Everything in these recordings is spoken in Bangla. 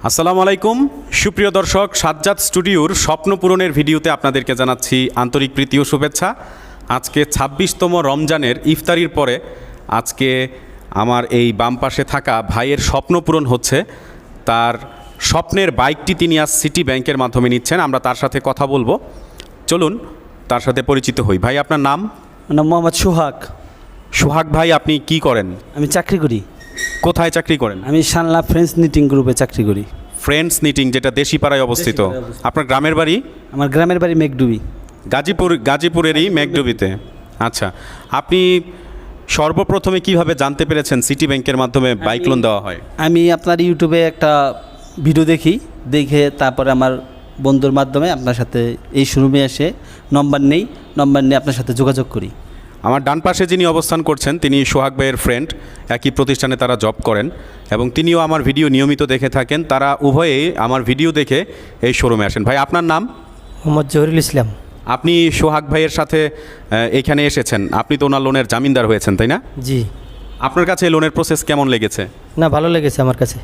আসসালামু আলাইকুম সুপ্রিয় দর্শক, সাজ্জাদ স্টুডিওর স্বপ্ন পূরণের ভিডিওতে আপনাদেরকে জানাচ্ছি আন্তরিক প্রীতি ও শুভেচ্ছা। আজকে ২৬তম রমজানের ইফতারির পরে আজকে আমার এই বাম পাশে থাকা ভাইয়ের স্বপ্ন পূরণ হচ্ছে। তার স্বপ্নের বাইকটি তিনি আজ সিটি ব্যাংকের মাধ্যমে নিচ্ছেন। আমরা তার সাথে কথা বলবো, চলুন তার সাথে পরিচিত হই। ভাই, আপনার নাম? নাম মোহাম্মদ সোহাগ। সোহাগ ভাই, আপনি কি করেন? আমি চাকরি করি। কোথায় চাকরি করেন? আমি শানলা ফ্রেন্ডস নিটিং গ্রুপে চাকরি করি। ফ্রেন্ডস নিটিং, যেটা দেশিপাড়ায় অবস্থিত। আপনার গ্রামের বাড়ি? আমার গ্রামের বাড়ি মেঘডুবি। গাজীপুরেরই মেঘডুবিতে। আচ্ছা, আপনি সর্বপ্রথমে কিভাবে জানতে পেরেছেন সিটি ব্যাংকের মাধ্যমে বাইক লোন দেওয়া হয়? আমি আপনার ইউটিউবে একটা ভিডিও দেখে তারপরে আমার বন্ধুর মাধ্যমে আপনার সাথে এই শোরুমে এসে নম্বর নিয়ে আপনার সাথে যোগাযোগ করি। আমার ডান পাশে যিনি অবস্থান করছেন তিনি সোহাগ ভাইয়ের ফ্রেন্ড, একই প্রতিষ্ঠানে তারা জব করেন এবং তিনিও আমার ভিডিও নিয়মিত দেখে থাকেন। তারা উভয়েই আমার ভিডিও দেখে এই শোরুমে আসেন। ভাই, আপনার নাম? মোহাম্মদ জহিরুল ইসলাম। আপনি সোহাগ ভাইয়ের সাথে এইখানে এসেছেন, আপনি তো ওনার লোনের জামিনদার হয়েছেন, তাই না? জি। আপনার কাছে এই লোনের প্রসেস কেমন লেগেছে? না, ভালো লেগেছে আমার কাছে।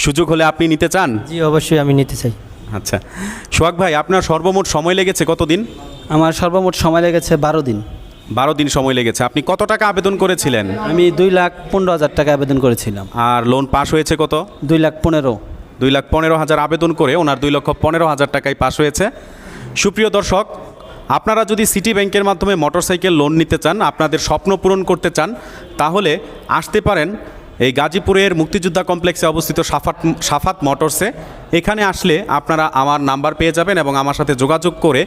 সুযোগ হলে আপনি নিতে চান? জি, অবশ্যই আমি নিতে চাই। আচ্ছা, সোহাগ ভাই, আপনার সর্বমোট সময় লেগেছে কতদিন? আমার সর্বমোট সময় লেগেছে 12 দিন। 12 দিন সময় লেগেছে। আপনি কত টাকা আবেদন করেছিলেন? আমি 2,15,000 টাকা আবেদন করেছিলাম। আর লোন পাস হয়েছে কত? 2,15,000। 2,15,000 আবেদন করে ওনার 2,15,000 টাকায় পাস হয়েছে। সুপ্রিয় দর্শক, আপনারা যদি সিটি ব্যাংকের মাধ্যমে মোটরসাইকেল লোন নিতে চান, আপনাদের স্বপ্ন পূরণ করতে চান, তাহলে আসতে পারেন এই গাজীপুরের মুক্তিযোদ্ধা কমপ্লেক্সে অবস্থিত সাফাত মোটরসে। এখানে আসলে আপনারা আমার নাম্বার পেয়ে যাবেন এবং আমার সাথে যোগাযোগ করে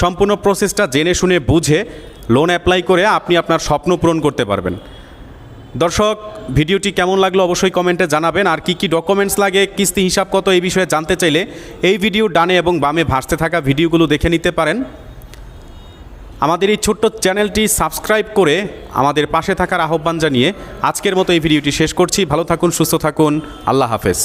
সম্পূর্ণ প্রসেসটা জেনে শুনে বুঝে লোন অ্যাপ্লাই করে আপনি আপনার স্বপ্ন পূরণ করতে পারবেন। দর্শক, ভিডিওটি কেমন লাগলো অবশ্যই কমেন্টে জানাবেন। আর কি কি ডকুমেন্টস লাগে, কিস্তি হিসাব কত, এই বিষয়ে জানতে চাইলে এই ভিডিও ডানে এবং বামে ভাসতে থাকা ভিডিওগুলো দেখে নিতে পারেন। আমাদের এই ছোট্ট চ্যানেলটি সাবস্ক্রাইব করে আমাদের পাশে থাকার আহ্বান জানিয়ে আজকের মতো এই ভিডিওটি শেষ করছি। ভালো থাকুন, সুস্থ থাকুন, আল্লাহ হাফেজ।